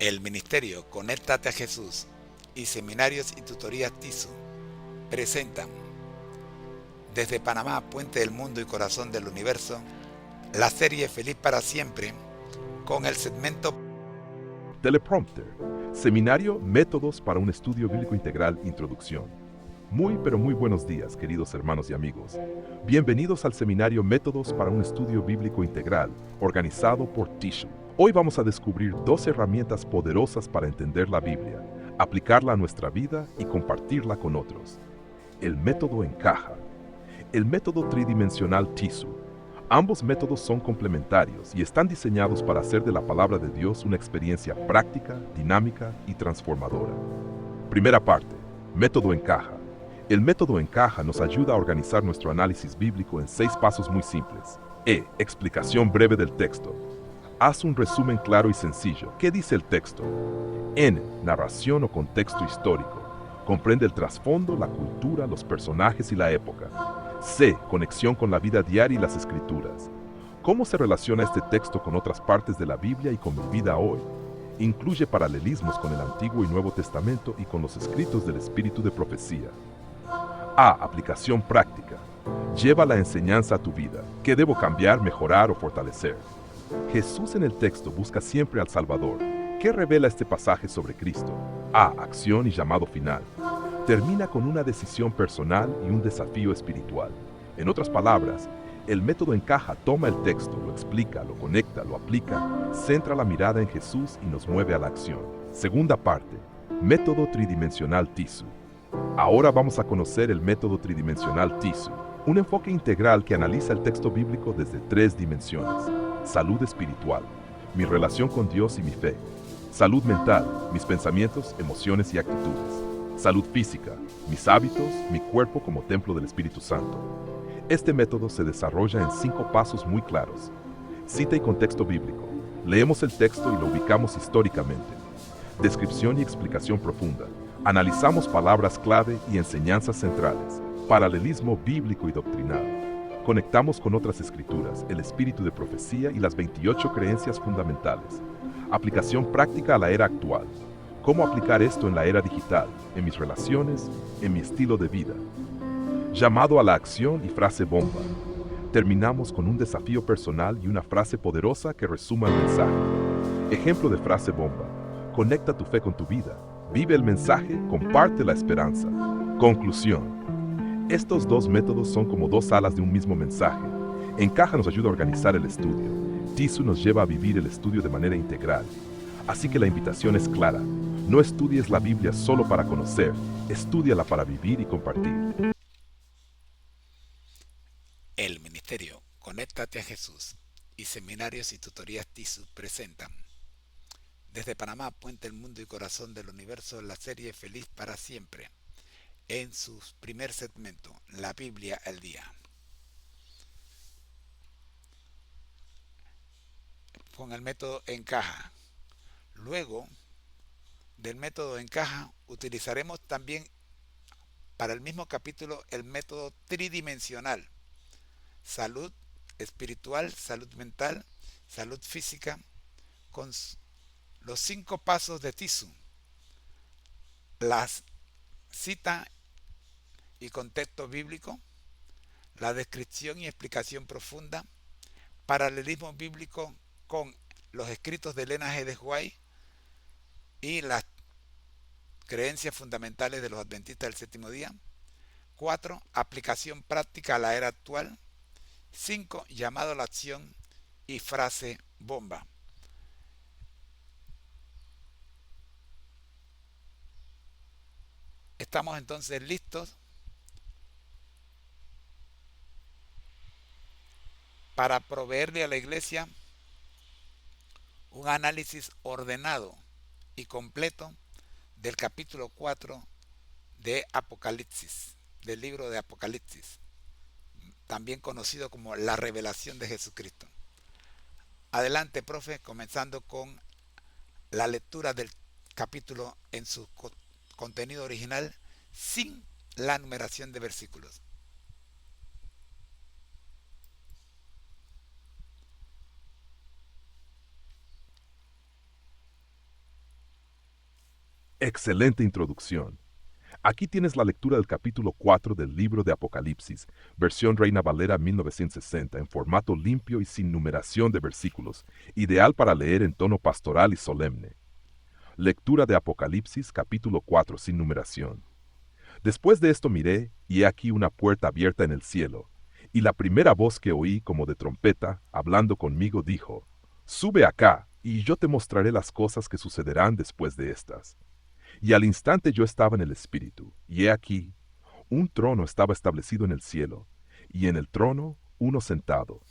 El Ministerio Conéctate a Jesús y Seminarios y Tutorías TISU presentan desde Panamá, Puente del Mundo y Corazón del Universo, la serie Feliz para Siempre con el segmento Teleprompter, Seminario Métodos para un Estudio Bíblico Integral Introducción. Muy pero muy buenos días, queridos hermanos y amigos. Bienvenidos al Seminario Métodos para un Estudio Bíblico Integral, organizado por TISU. Hoy vamos a descubrir 2 herramientas poderosas para entender la Biblia, aplicarla a nuestra vida y compartirla con otros. El método encaja. El método tridimensional TISU. Ambos métodos son complementarios y están diseñados para hacer de la palabra de Dios una experiencia práctica, dinámica y transformadora. Primera parte. Método encaja. El método encaja nos ayuda a organizar nuestro análisis bíblico en 6 pasos muy simples. Explicación breve del texto. Haz un resumen claro y sencillo. ¿Qué dice el texto? N. Narración o contexto histórico. Comprende el trasfondo, la cultura, los personajes y la época. C. Conexión con la vida diaria y las escrituras. ¿Cómo se relaciona este texto con otras partes de la Biblia y con mi vida hoy? Incluye paralelismos con el Antiguo y Nuevo Testamento y con los escritos del Espíritu de Profecía. A. Aplicación práctica. Lleva la enseñanza a tu vida. ¿Qué debo cambiar, mejorar o fortalecer? Jesús en el texto busca siempre al Salvador. ¿Qué revela este pasaje sobre Cristo? A. Acción y llamado final. Termina con una decisión personal y un desafío espiritual. En otras palabras, el método encaja, toma el texto, lo explica, lo conecta, lo aplica, centra la mirada en Jesús y nos mueve a la acción. Segunda parte, método tridimensional TISU. Ahora vamos a conocer el método tridimensional TISU, un enfoque integral que analiza el texto bíblico desde 3 dimensiones. Salud espiritual, mi relación con Dios y mi fe. Salud mental, mis pensamientos, emociones y actitudes. Salud física, mis hábitos, mi cuerpo como templo del Espíritu Santo. Este método se desarrolla en 5 pasos muy claros. Cita y contexto bíblico. Leemos el texto y lo ubicamos históricamente. Descripción y explicación profunda. Analizamos palabras clave y enseñanzas centrales. Paralelismo bíblico y doctrinal. Conectamos con otras escrituras, el espíritu de profecía y las 28 creencias fundamentales. Aplicación práctica a la era actual. ¿Cómo aplicar esto en la era digital, en mis relaciones, en mi estilo de vida? Llamado a la acción y frase bomba. Terminamos con un desafío personal y una frase poderosa que resuma el mensaje. Ejemplo de frase bomba. Conecta tu fe con tu vida. Vive el mensaje, comparte la esperanza. Conclusión. Estos 2 métodos son como 2 alas de un mismo mensaje. Encaja nos ayuda a organizar el estudio. TISU nos lleva a vivir el estudio de manera integral. Así que la invitación es clara. No estudies la Biblia solo para conocer, estúdiala para vivir y compartir. El Ministerio Conéctate a Jesús y Seminarios y Tutorías TISU presentan desde Panamá, Puente del Mundo y Corazón del Universo, la serie Feliz para Siempre en su primer segmento, La Biblia al Día. Con el método encaja. Luego del método encaja, utilizaremos también para el mismo capítulo el método tridimensional. Salud espiritual, salud mental, salud física, con los 5 pasos de TISU. Las cita y contexto bíblico, la descripción y explicación profunda, paralelismo bíblico con los escritos de Elena G. de White y las creencias fundamentales de los adventistas del séptimo día. 4. Aplicación práctica a la era actual. 5. Llamado a la acción y frase bomba. Estamos entonces listos para proveerle a la iglesia un análisis ordenado y completo del capítulo 4 de Apocalipsis, del libro de Apocalipsis, también conocido como la revelación de Jesucristo. Adelante, profe, comenzando con la lectura del capítulo en su contenido original sin la numeración de versículos. Excelente introducción. Aquí tienes la lectura del capítulo 4 del libro de Apocalipsis, versión Reina Valera 1960, en formato limpio y sin numeración de versículos, ideal para leer en tono pastoral y solemne. Lectura de Apocalipsis, capítulo 4, sin numeración. Después de esto miré, y he aquí una puerta abierta en el cielo, y la primera voz que oí como de trompeta, hablando conmigo, dijo: Sube acá, y yo te mostraré las cosas que sucederán después de estas. Y al instante yo estaba en el Espíritu, y he aquí, un trono estaba establecido en el cielo, y en el trono uno sentado.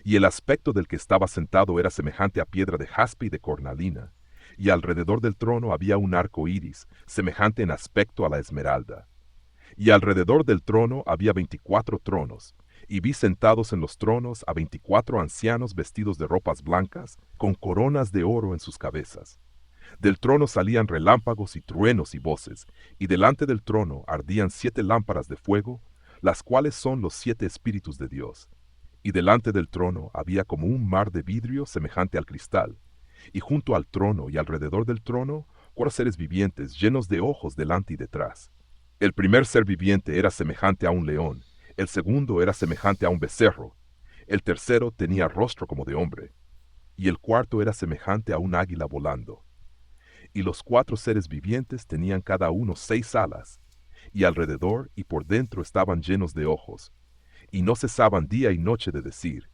Y el aspecto del que estaba sentado era semejante a piedra de jaspe y de cornalina, y alrededor del trono había un arco iris, semejante en aspecto a la esmeralda. Y alrededor del trono había 24 tronos, y vi sentados en los tronos a 24 ancianos vestidos de ropas blancas, con coronas de oro en sus cabezas. Del trono salían relámpagos y truenos y voces, y delante del trono ardían 7 lámparas de fuego, las cuales son los 7 espíritus de Dios. Y delante del trono había como un mar de vidrio semejante al cristal, y junto al trono y alrededor del trono 4 seres vivientes llenos de ojos delante y detrás. El primer ser viviente era semejante a un león, el segundo era semejante a un becerro, el tercero tenía rostro como de hombre, y el cuarto era semejante a un águila volando. Y los 4 seres vivientes tenían cada uno 6 alas, y alrededor y por dentro estaban llenos de ojos, y no cesaban día y noche de decir: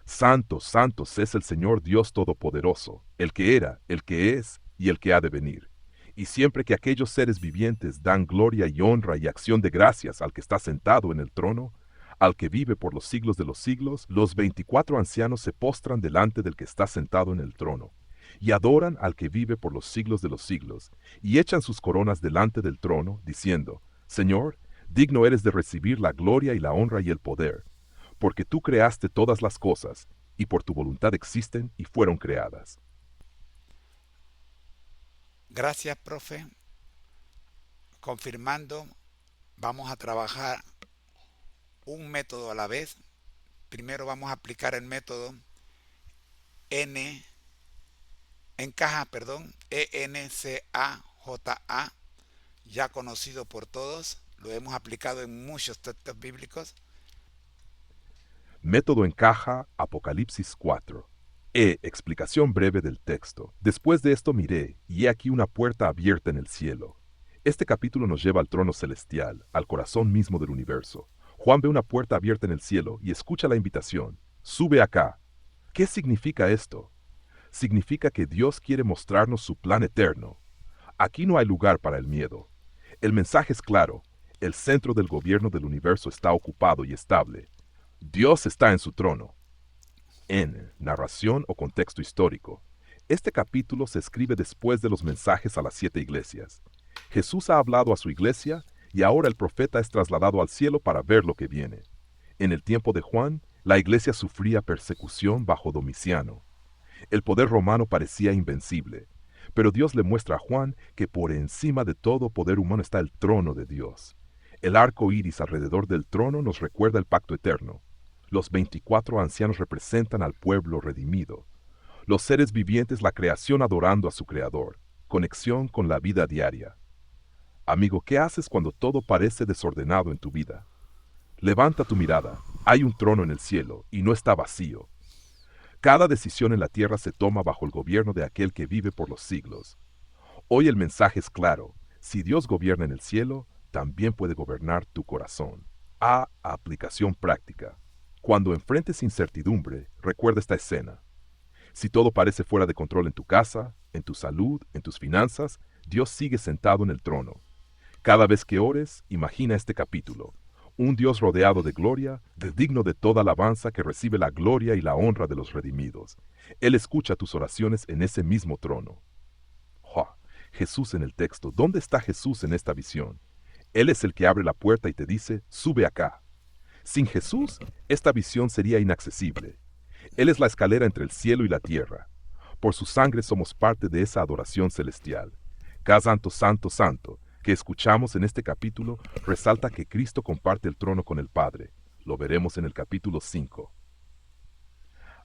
Santos, santos es el Señor Dios Todopoderoso, el que era, el que es y el que ha de venir. Y siempre que aquellos seres vivientes dan gloria y honra y acción de gracias al que está sentado en el trono, al que vive por los siglos de los siglos, los 24 ancianos se postran delante del que está sentado en el trono, y adoran al que vive por los siglos de los siglos, y echan sus coronas delante del trono, diciendo: Señor, digno eres de recibir la gloria y la honra y el poder, porque tú creaste todas las cosas, y por tu voluntad existen y fueron creadas. Gracias, profe. Confirmando, vamos a trabajar un método a la vez. Primero vamos a aplicar el método N encaja, ENCAJA, ya conocido por todos, lo hemos aplicado en muchos textos bíblicos. Método encaja, Apocalipsis 4. Explicación breve del texto. Después de esto miré, y he aquí una puerta abierta en el cielo. Este capítulo nos lleva al trono celestial, al corazón mismo del universo. Juan ve una puerta abierta en el cielo y escucha la invitación: Sube acá. ¿Qué significa esto? Significa que Dios quiere mostrarnos su plan eterno. Aquí no hay lugar para el miedo. El mensaje es claro: el centro del gobierno del universo está ocupado y estable. Dios está en su trono. Narración o contexto histórico. Este capítulo se escribe después de los mensajes a las 7 iglesias. Jesús ha hablado a su iglesia y ahora el profeta es trasladado al cielo para ver lo que viene. En el tiempo de Juan, la iglesia sufría persecución bajo Domiciano. El poder romano parecía invencible, pero Dios le muestra a Juan que por encima de todo poder humano está el trono de Dios. El arco iris alrededor del trono nos recuerda el pacto eterno. Los 24 ancianos representan al pueblo redimido. Los seres vivientes, la creación adorando a su Creador. Conexión con la vida diaria. Amigo, ¿qué haces cuando todo parece desordenado en tu vida? Levanta tu mirada. Hay un trono en el cielo y no está vacío. Cada decisión en la tierra se toma bajo el gobierno de aquel que vive por los siglos. Hoy el mensaje es claro: si Dios gobierna en el cielo, también puede gobernar tu corazón. Aplicación práctica. Cuando enfrentes incertidumbre, recuerda esta escena. Si todo parece fuera de control en tu casa, en tu salud, en tus finanzas, Dios sigue sentado en el trono. Cada vez que ores, imagina este capítulo: un Dios rodeado de gloria, digno de toda alabanza, que recibe la gloria y la honra de los redimidos. Él escucha tus oraciones en ese mismo trono. Jesús en el texto. ¿Dónde está Jesús en esta visión? Él es el que abre la puerta y te dice: sube acá. Sin Jesús, esta visión sería inaccesible. Él es la escalera entre el cielo y la tierra. Por su sangre somos parte de esa adoración celestial. Cada santo, santo, santo que escuchamos en este capítulo resalta que Cristo comparte el trono con el Padre. Lo veremos en el capítulo 5.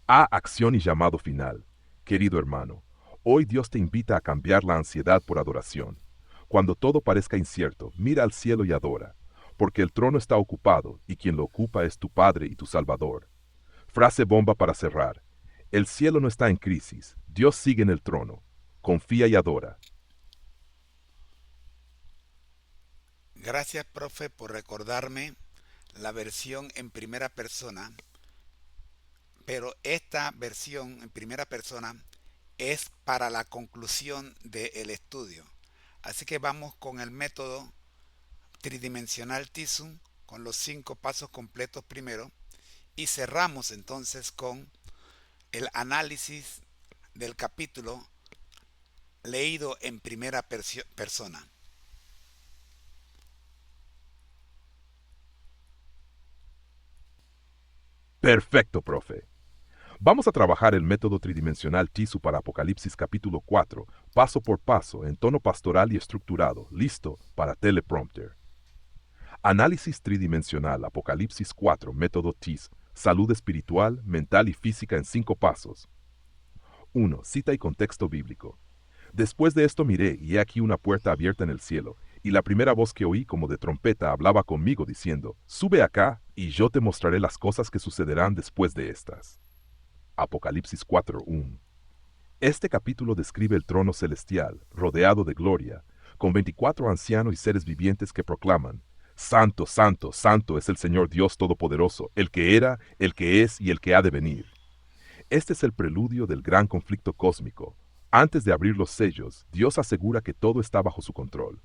Acción y llamado final. Querido hermano, hoy Dios te invita a cambiar la ansiedad por adoración. Cuando todo parezca incierto, mira al cielo y adora, porque el trono está ocupado y quien lo ocupa es tu Padre y tu Salvador. Frase bomba para cerrar. El cielo no está en crisis, Dios sigue en el trono. Confía y adora. Gracias, profe, por recordarme la versión en primera persona, pero esta versión en primera persona es para la conclusión del estudio. Así que vamos con el método tridimensional TISUM con los 5 pasos completos primero y cerramos entonces con el análisis del capítulo leído en primera persona. Perfecto, profe. Vamos a trabajar el método tridimensional TISU para Apocalipsis capítulo 4, paso por paso, en tono pastoral y estructurado, listo para teleprompter. Análisis tridimensional, Apocalipsis 4, método TIS, salud espiritual, mental y física en 5 pasos. 1. Cita y contexto bíblico. Después de esto miré, y he aquí una puerta abierta en el cielo, y la primera voz que oí como de trompeta hablaba conmigo diciendo, sube acá, y yo te mostraré las cosas que sucederán después de estas. Apocalipsis 4:1. Este capítulo describe el trono celestial, rodeado de gloria, con 24 ancianos y seres vivientes que proclaman, Santo, Santo, Santo es el Señor Dios Todopoderoso, el que era, el que es y el que ha de venir. Este es el preludio del gran conflicto cósmico. Antes de abrir los sellos, Dios asegura que todo está bajo su control.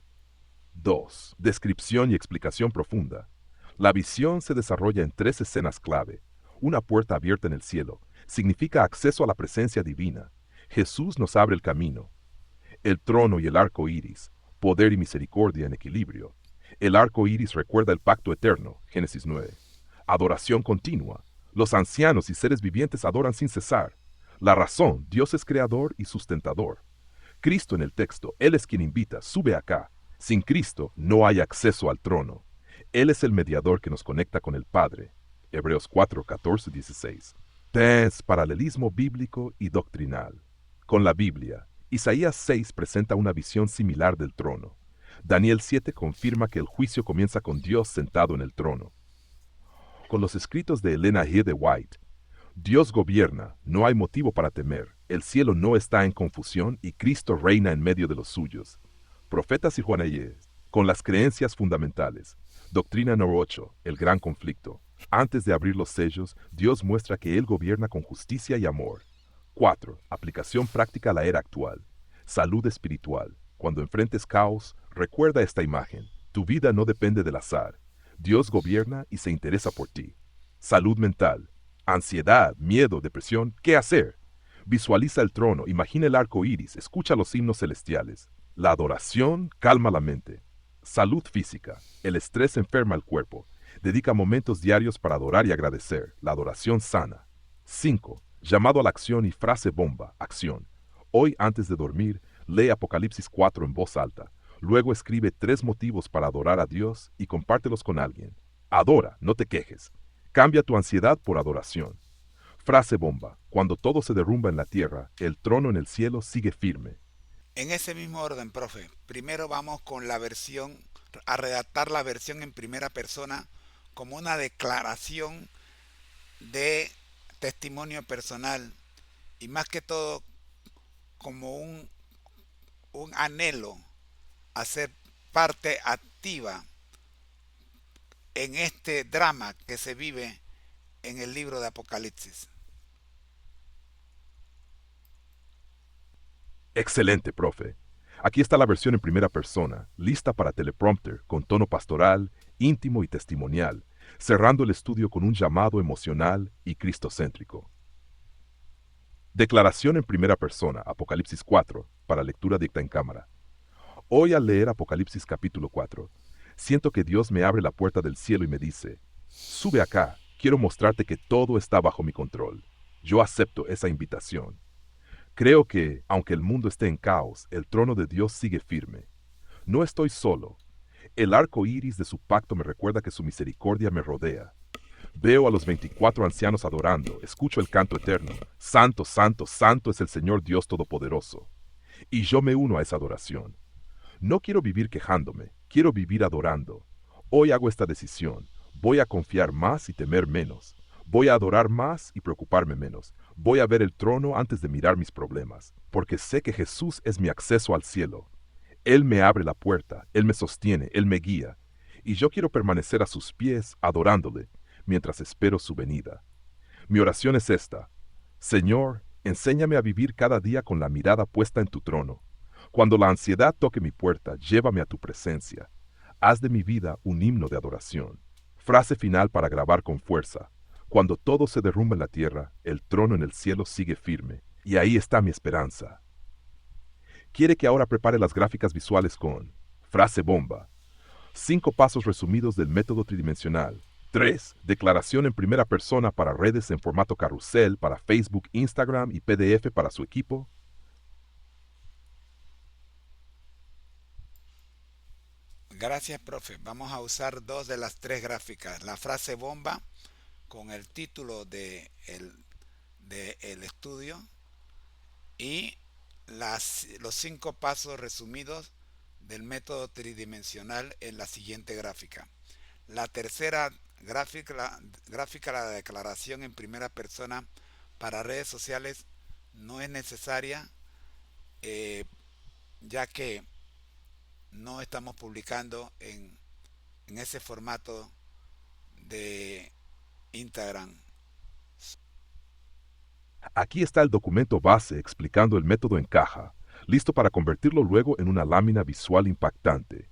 2. Descripción y explicación profunda. La visión se desarrolla en 3 escenas clave. Una puerta abierta en el cielo significa acceso a la presencia divina. Jesús nos abre el camino. El trono y el arco iris, poder y misericordia en equilibrio. El arco iris recuerda el pacto eterno, Génesis 9. Adoración continua. Los ancianos y seres vivientes adoran sin cesar. La razón, Dios es creador y sustentador. Cristo en el texto, Él es quien invita, sube acá. Sin Cristo no hay acceso al trono. Él es el mediador que nos conecta con el Padre. Hebreos 4, 14, 16. 3. Paralelismo bíblico y doctrinal. Con la Biblia, Isaías 6 presenta una visión similar del trono. Daniel 7 confirma que el juicio comienza con Dios sentado en el trono. Con los escritos de Elena G. de White, Dios gobierna, no hay motivo para temer, el cielo no está en confusión y Cristo reina en medio de los suyos. Profetas y Juanayes, con las creencias fundamentales. Doctrina número 8, el gran conflicto. Antes de abrir los sellos, Dios muestra que Él gobierna con justicia y amor. 4. Aplicación práctica a la era actual. Salud espiritual. Cuando enfrentes caos, recuerda esta imagen. Tu vida no depende del azar. Dios gobierna y se interesa por ti. Salud mental. Ansiedad, miedo, depresión, ¿qué hacer? Visualiza el trono, imagina el arco iris, escucha los himnos celestiales. La adoración calma la mente. Salud física. El estrés enferma el cuerpo. Dedica momentos diarios para adorar y agradecer. La adoración sana. 5. Llamado a la acción y frase bomba, acción. Hoy antes de dormir, lee Apocalipsis 4 en voz alta. Luego escribe 3 motivos para adorar a Dios y compártelos con alguien. Adora, no te quejes. Cambia tu ansiedad por adoración. Frase bomba. Cuando todo se derrumba en la tierra, el trono en el cielo sigue firme. En ese mismo orden, profe, primero vamos con la versión, a redactar la versión en primera persona como una declaración de testimonio personal y más que todo como un anhelo a ser parte activa en este drama que se vive en el libro de Apocalipsis. Excelente, profe. Aquí está la versión en primera persona, lista para teleprompter, con tono pastoral, íntimo y testimonial, cerrando el estudio con un llamado emocional y cristocéntrico. Declaración en primera persona, Apocalipsis 4, para lectura dicta en cámara. Hoy al leer Apocalipsis capítulo 4, siento que Dios me abre la puerta del cielo y me dice, sube acá, quiero mostrarte que todo está bajo mi control. Yo acepto esa invitación. Creo que, aunque el mundo esté en caos, el trono de Dios sigue firme. No estoy solo. El arco iris de su pacto me recuerda que su misericordia me rodea. Veo a los 24 ancianos adorando, escucho el canto eterno. Santo, santo, santo es el Señor Dios Todopoderoso. Y yo me uno a esa adoración. No quiero vivir quejándome, quiero vivir adorando. Hoy hago esta decisión. Voy a confiar más y temer menos. Voy a adorar más y preocuparme menos. Voy a ver el trono antes de mirar mis problemas, porque sé que Jesús es mi acceso al cielo. Él me abre la puerta, Él me sostiene, Él me guía, y yo quiero permanecer a sus pies adorándole mientras espero su venida. Mi oración es esta: Señor, enséñame a vivir cada día con la mirada puesta en tu trono. Cuando la ansiedad toque mi puerta, llévame a tu presencia. Haz de mi vida un himno de adoración. Frase final para grabar con fuerza. Cuando todo se derrumba en la tierra, el trono en el cielo sigue firme, y ahí está mi esperanza. Quiere que ahora prepare las gráficas visuales con frase bomba. 5 pasos resumidos del método tridimensional. 3. Declaración en primera persona para redes en formato carrusel para Facebook, Instagram y PDF para su equipo. Gracias, profe. Vamos a usar 2 de las 3 gráficas. La frase bomba con el título de el estudio y los 5 pasos resumidos del método tridimensional en la siguiente gráfica. La tercera gráfica, la declaración en primera persona para redes sociales, no es necesaria, ya que no estamos publicando en ese formato de Instagram. Aquí está el documento base explicando el método en caja, listo para convertirlo luego en una lámina visual impactante.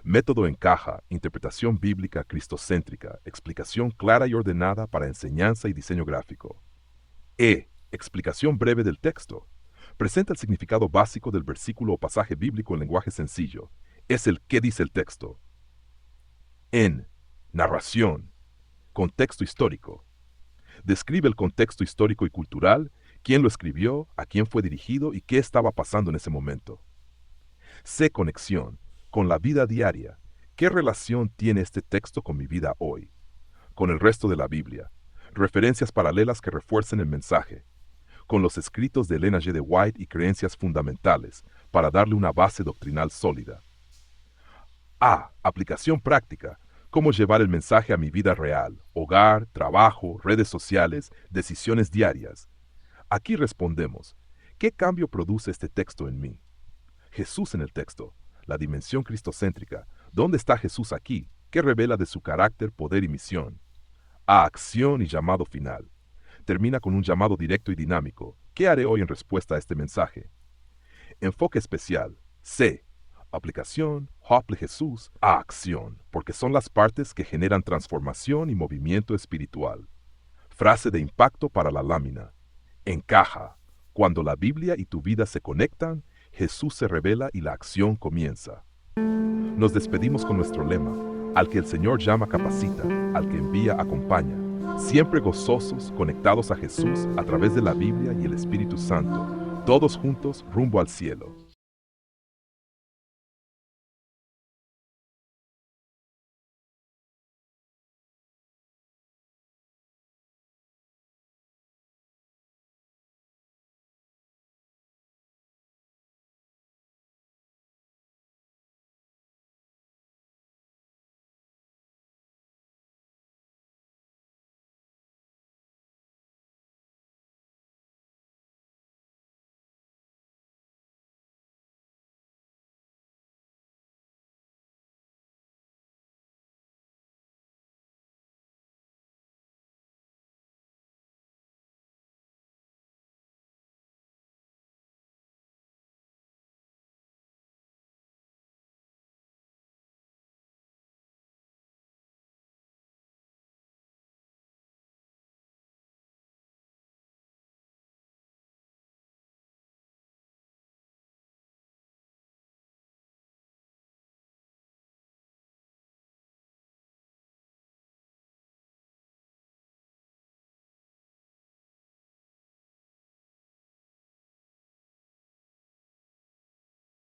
Método en caja, interpretación bíblica cristocéntrica, explicación clara y ordenada para enseñanza y diseño gráfico. Explicación breve del texto. Presenta el significado básico del versículo o pasaje bíblico en lenguaje sencillo. Es el qué dice el texto. Narración. Contexto histórico. Describe el contexto histórico y cultural, quién lo escribió, a quién fue dirigido y qué estaba pasando en ese momento. Conexión. Con la vida diaria. ¿Qué relación tiene este texto con mi vida hoy? Con el resto de la Biblia. Referencias paralelas que refuercen el mensaje. Con los escritos de Ellen G. White y creencias fundamentales, para darle una base doctrinal sólida. Aplicación práctica. Cómo llevar el mensaje a mi vida real, hogar, trabajo, redes sociales, decisiones diarias. Aquí respondemos, ¿qué cambio produce este texto en mí? Jesús en el texto, la dimensión cristocéntrica. ¿Dónde está Jesús aquí? ¿Qué revela de su carácter, poder y misión? Acción y llamado final. Termina con un llamado directo y dinámico. ¿Qué haré hoy en respuesta a este mensaje? Enfoque especial. Aplicación, Hople Jesús, a acción, porque son las partes que generan transformación y movimiento espiritual. Frase de impacto para la lámina. Encaja. Cuando la Biblia y tu vida se conectan, Jesús se revela y la acción comienza. Nos despedimos con nuestro lema: al que el Señor llama capacita, al que envía acompaña. Siempre gozosos, conectados a Jesús a través de la Biblia y el Espíritu Santo, todos juntos rumbo al cielo.